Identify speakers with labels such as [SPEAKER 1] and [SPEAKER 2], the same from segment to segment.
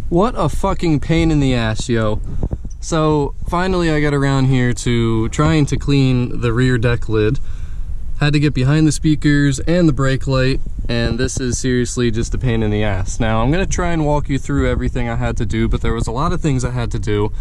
[SPEAKER 1] What a fucking pain in the ass, yo. So finally I got around here to trying to clean the rear deck lid. Had to get behind the speakers and the brake light, and this is seriously just a pain in the ass. Now I'm gonna try and walk you through everything I had to do, but there was a lot of things I had to do,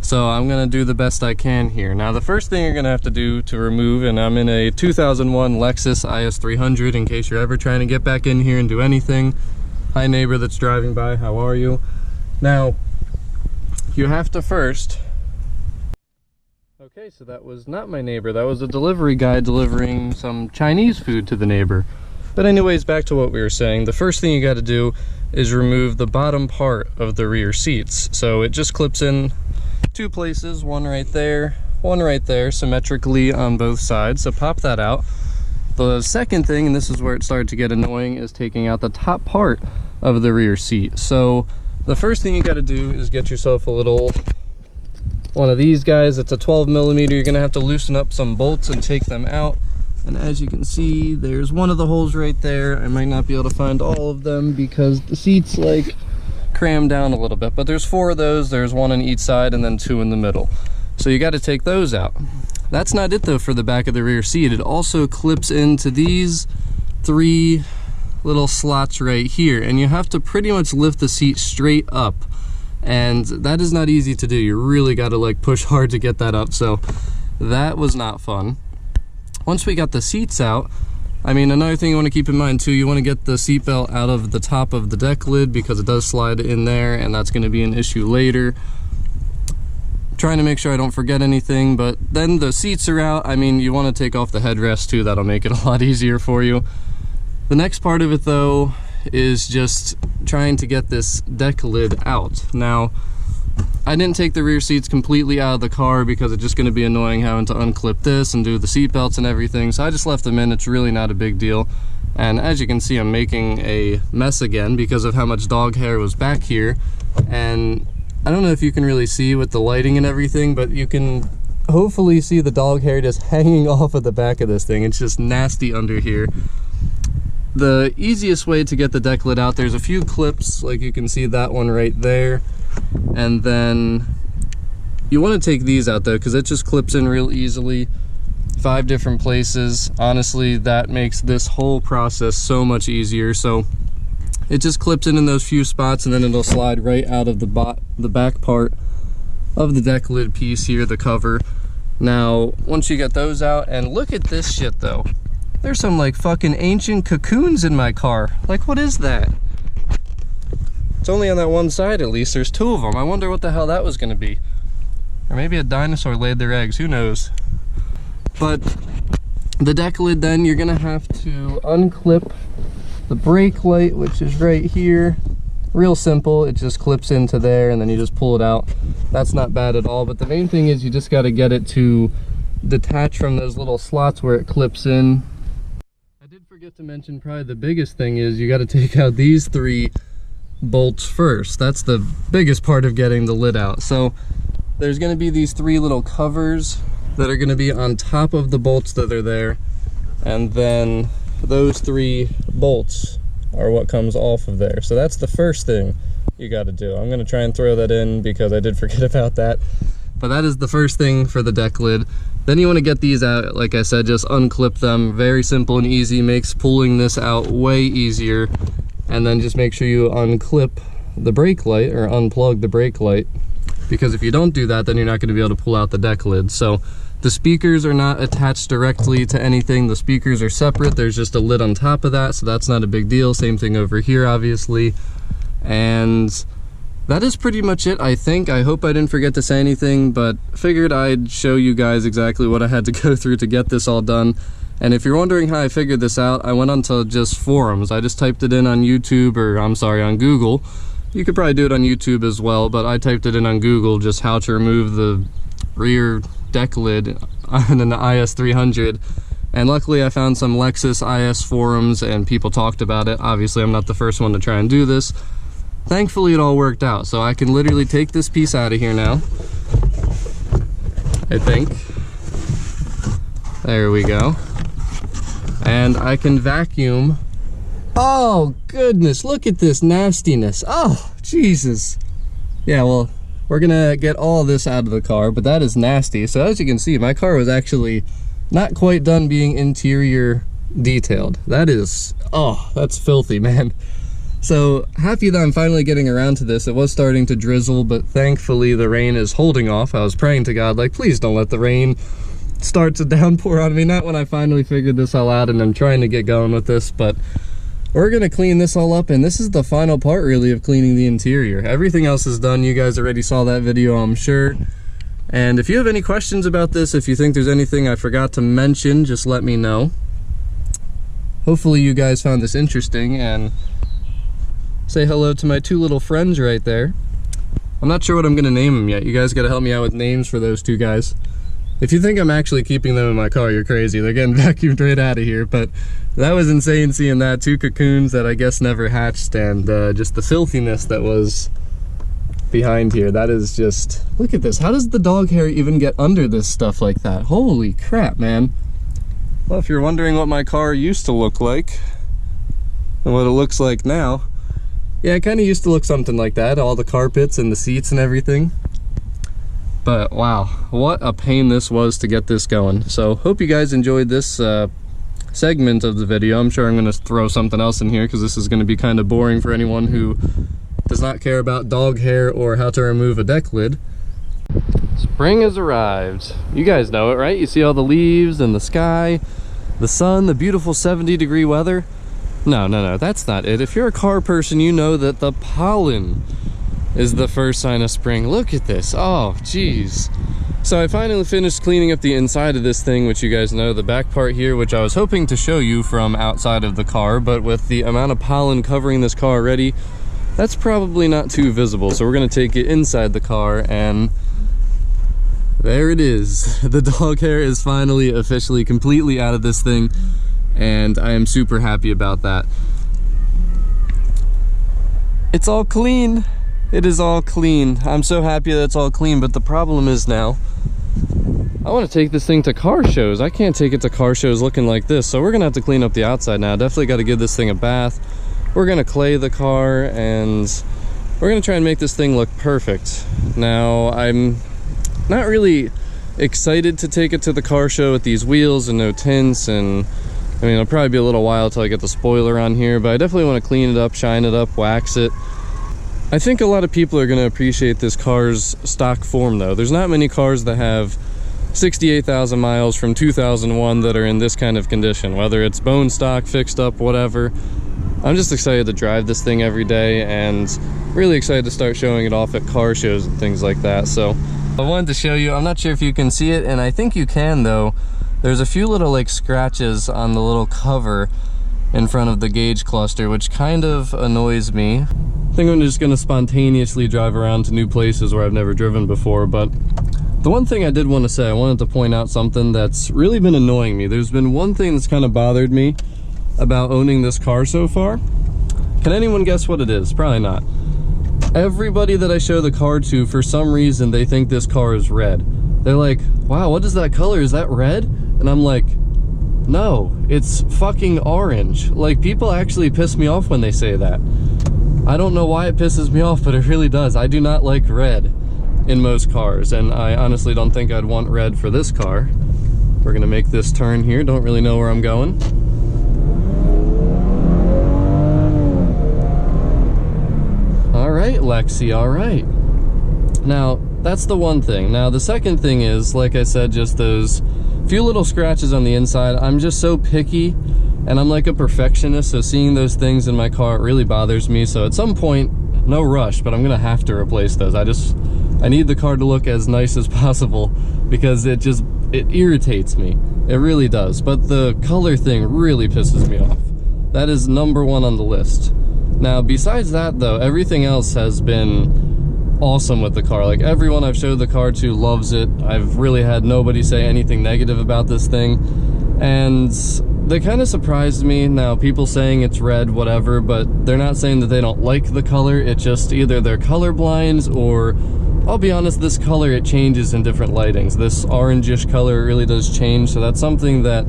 [SPEAKER 1] so I'm gonna do the best I can here. Now the first thing you're gonna have to do to remove, and I'm in a 2001 Lexus IS 300 in case you're ever trying to get back in here and do anything. Hi neighbor that's driving by, how are you? Now, you have to first... Okay, so that was not my neighbor. That was a delivery guy delivering some Chinese food to the neighbor. But anyways, back to what we were saying. The first thing you got to do is remove the bottom part of the rear seats. So it just clips in two places, one right there, symmetrically on both sides. So pop that out. The second thing, and this is where it started to get annoying, is taking out the top part of the rear seat. So the first thing you got to do is get yourself a little one of these guys. It's a 12mm. You're gonna have to loosen up some bolts and take them out, and as you can see, there's one of the holes right there. I might not be able to find all of them because the seats like crammed down a little bit, but there's 4 of those. There's 1 on each side and then 2 in the middle, so you got to take those out. That's not it though for the back of the rear seat. It also clips into these 3 little slots right here, and you have to pretty much lift the seat straight up, and that is not easy to do. You really got to like push hard to get that up, so that was not fun. Once we got the seats out, I mean, another thing you want to keep in mind too, you want to get the seat belt out of the top of the deck lid because it does slide in there, and that's going to be an issue later. Trying to make sure I don't forget anything, but then the seats are out. I mean, you want to take off the headrest too. That'll make it a lot easier for you. The next part of it though is just trying to get this deck lid out. Now, I didn't take the rear seats completely out of the car because it's just going to be annoying having to unclip this and do the seat belts and everything, so I just left them in. It's really not a big deal. And as you can see, I'm making a mess again because of how much dog hair was back here, and I don't know if you can really see with the lighting and everything, but you can hopefully see the dog hair just hanging off of the back of this thing. It's just nasty under here. The easiest way to get the deck lid out, there's a few clips, like you can see that one right there, and then you want to take these out though because it just clips in real easily. 5 different places. Honestly, that makes this whole process so much easier. So it just clips in those few spots, and then it'll slide right out of the back part of the deck lid piece here, the cover. Now once you get those out, and look at this shit though, there's some like fucking ancient cocoons in my car. Like, what is that? It's only on that one side at least. There's 2 of them. I wonder what the hell that was gonna be. Or maybe a dinosaur laid their eggs, who knows? But the deck lid, then you're gonna have to unclip the brake light, which is right here. Real simple, it just clips into there and then you just pull it out. That's not bad at all, but the main thing is you just gotta get it to detach from those little slots where it clips in. I did forget to mention, probably the biggest thing is you got to take out these 3 bolts first. That's the biggest part of getting the lid out. So there's going to be these 3 little covers that are going to be on top of the bolts that are there, and then those 3 bolts are what comes off of there. So that's the first thing you got to do. I'm going to try and throw that in because I did forget about that. But that is the first thing for the deck lid. Then you want to get these out, like I said, just unclip them. Very simple and easy, makes pulling this out way easier. And then just make sure you unclip the brake light, or unplug the brake light, because if you don't do that, then you're not going to be able to pull out the deck lid. So the speakers are not attached directly to anything. The speakers are separate. There's just a lid on top of that, so that's not a big deal. Same thing over here, obviously. And that is pretty much it, I think. I hope I didn't forget to say anything, but figured I'd show you guys exactly what I had to go through to get this all done. And if you're wondering how I figured this out, I went onto just forums. I just typed it in on YouTube, or I'm sorry, on Google. You could probably do it on YouTube as well, but I typed it in on Google, just how to remove the rear deck lid on an IS 300. And luckily I found some Lexus IS forums and people talked about it. Obviously I'm not the first one to try and do this. Thankfully it all worked out, so I can literally take this piece out of here now, I think. There we go. And I can vacuum. Oh goodness, look at this nastiness. Oh Jesus, Yeah, well, we're gonna get all this out of the car, but that is nasty. So as you can see, my car was actually not quite done being interior detailed. That is, oh, that's filthy, man. So happy that I'm finally getting around to this. It was starting to drizzle, but thankfully the rain is holding off. I was praying to God, like, please don't let the rain start to downpour on me. Not when I finally figured this all out and I'm trying to get going with this, but we're gonna clean this all up, and this is the final part really of cleaning the interior. Everything else is done. You guys already saw that video, I'm sure. And if you have any questions about this, if you think there's anything I forgot to mention, just let me know. Hopefully you guys found this interesting, and say hello to my two little friends right there. I'm not sure what I'm gonna name them yet. You guys gotta help me out with names for those two guys. If you think I'm actually keeping them in my car, you're crazy. They're getting vacuumed right out of here, but that was insane seeing that. Two cocoons that I guess never hatched, and just the filthiness that was behind here. That is just, look at this. How does the dog hair even get under this stuff like that? Holy crap, man. Well, if you're wondering what my car used to look like and what it looks like now, yeah, it kind of used to look something like that, all the carpets and the seats and everything. But wow, what a pain this was to get this going. So hope you guys enjoyed this segment of the video. I'm sure I'm going to throw something else in here because this is going to be kind of boring for anyone who does not care about dog hair or how to remove a deck lid. Spring has arrived. You guys know it, right? You see all the leaves and the sky, the sun, the beautiful 70-degree weather. No, that's not it. If you're a car person, you know that the pollen is the first sign of spring. Look at this. Oh, geez. So I finally finished cleaning up the inside of this thing, which you guys know, the back part here, which I was hoping to show you from outside of the car, but with the amount of pollen covering this car already, that's probably not too visible. So we're going to take it inside the car, and there it is. The dog hair is finally officially completely out of this thing, and I am super happy about that. It's all clean. It is all clean. I'm so happy that it's all clean, but the problem is now I want to take this thing to car shows. I can't take it to car shows looking like this, so we're gonna have to clean up the outside now. Definitely got to give this thing a bath. We're gonna clay the car, and we're gonna try and make this thing look perfect. Now, I'm not really excited to take it to the car show with these wheels and no tints, and I mean, it'll probably be a little while till I get the spoiler on here, but I definitely want to clean it up, shine it up, wax it. I think a lot of people are going to appreciate this car's stock form though. There's not many cars that have 68,000 miles from 2001 that are in this kind of condition, whether it's bone stock, fixed up, whatever. I'm just excited to drive this thing every day, and really excited to start showing it off at car shows and things like that. So I wanted to show you, I'm not sure if you can see it, and I think you can though. There's a few little like scratches on the little cover in front of the gauge cluster, which kind of annoys me. I think I'm just gonna spontaneously drive around to new places where I've never driven before. But the one thing I did want to say, I wanted to point out something that's really been annoying me. There's been one thing that's kind of bothered me about owning this car so far. Can anyone guess what it is? Probably not. Everybody that I show the car to, for some reason, they think this car is red. They're like, wow, what is that color? Is that red? And I'm like, no, it's fucking orange. Like, people actually piss me off when they say that. I don't know why it pisses me off, but it really does. I do not like red in most cars, and I honestly don't think I'd want red for this car. We're gonna make this turn here. Don't really know where I'm going. All right, Lexi, all right. Now, that's the one thing. Now, the second thing is, like I said, just those few little scratches on the inside. I'm just so picky, and I'm like a perfectionist, so seeing those things in my car, it really bothers me. So at some point, no rush, but I'm gonna have to replace those. I need the car to look as nice as possible, because it irritates me. It really does. But the color thing really pisses me off. That is number one on the list. Now, besides that though, everything else has been awesome with the car. Like, everyone I've showed the car to loves it. I've really had nobody say anything negative about this thing, and they kind of surprised me. Now, people saying it's red, whatever, but they're not saying that they don't like the color. It's just either they're colorblind, or I'll be honest, this color, it changes in different lightings. This orangish color really does change, so that's something that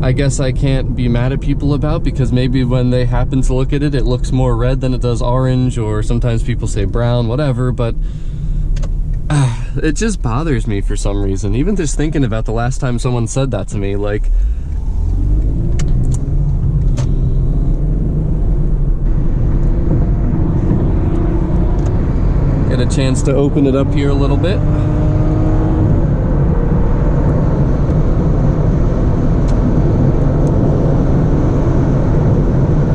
[SPEAKER 1] I guess I can't be mad at people about, because maybe when they happen to look at it, it looks more red than it does orange, or sometimes people say brown, whatever, but it just bothers me for some reason. Even just thinking about the last time someone said that to me, like, get a chance to open it up here a little bit.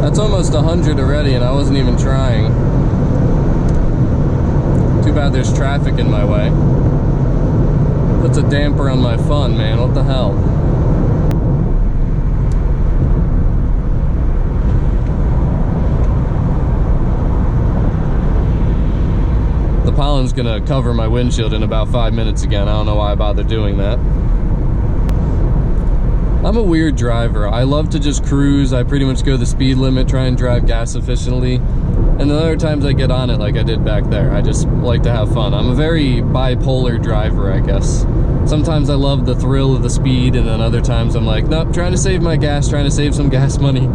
[SPEAKER 1] That's almost 100 already, and I wasn't even trying. Too bad there's traffic in my way. Puts a damper on my fun, man. What the hell? The pollen's gonna cover my windshield in about 5 minutes again. I don't know why I bothered doing that. I'm a weird driver. I love to just cruise. I pretty much go the speed limit, try and drive gas efficiently. And then other times I get on it like I did back there. I just like to have fun. I'm a very bipolar driver, I guess. Sometimes I love the thrill of the speed, and then other times I'm like, nope, trying to save my gas, trying to save some gas money.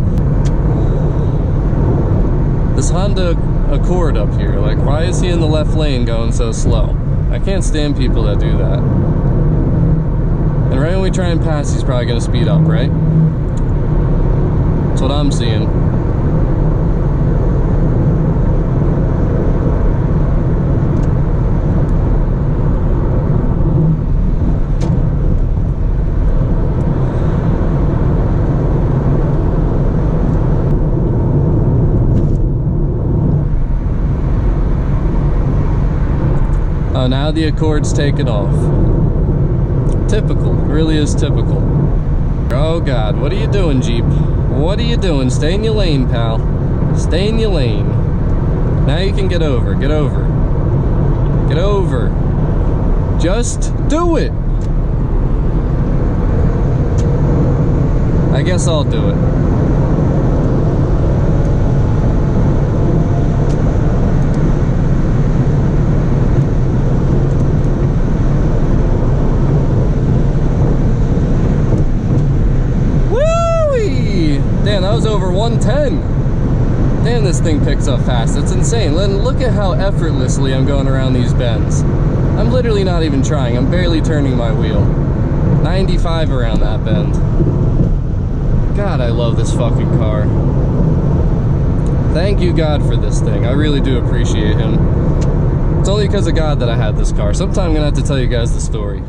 [SPEAKER 1] This Honda Accord up here, like, why is he in the left lane going so slow? I can't stand people that do that. And right when we try and pass, he's probably gonna speed up, right? That's what I'm seeing. Oh, now the Accord's taken off. Typical, really is typical. Oh God, what are you doing, Jeep? What are you doing? Stay in your lane, pal. Stay in your lane. Now you can get over, get over. Get over. Just do it. I guess I'll do it. Damn, that was over 110. Damn, this thing picks up fast. It's insane. Look at how effortlessly I'm going around these bends. I'm literally not even trying. I'm barely turning my wheel. 95 around that bend. God, I love this fucking car. Thank you, God, for this thing. I really do appreciate him. It's only because of God that I had this car. Sometime I'm gonna have to tell you guys the story.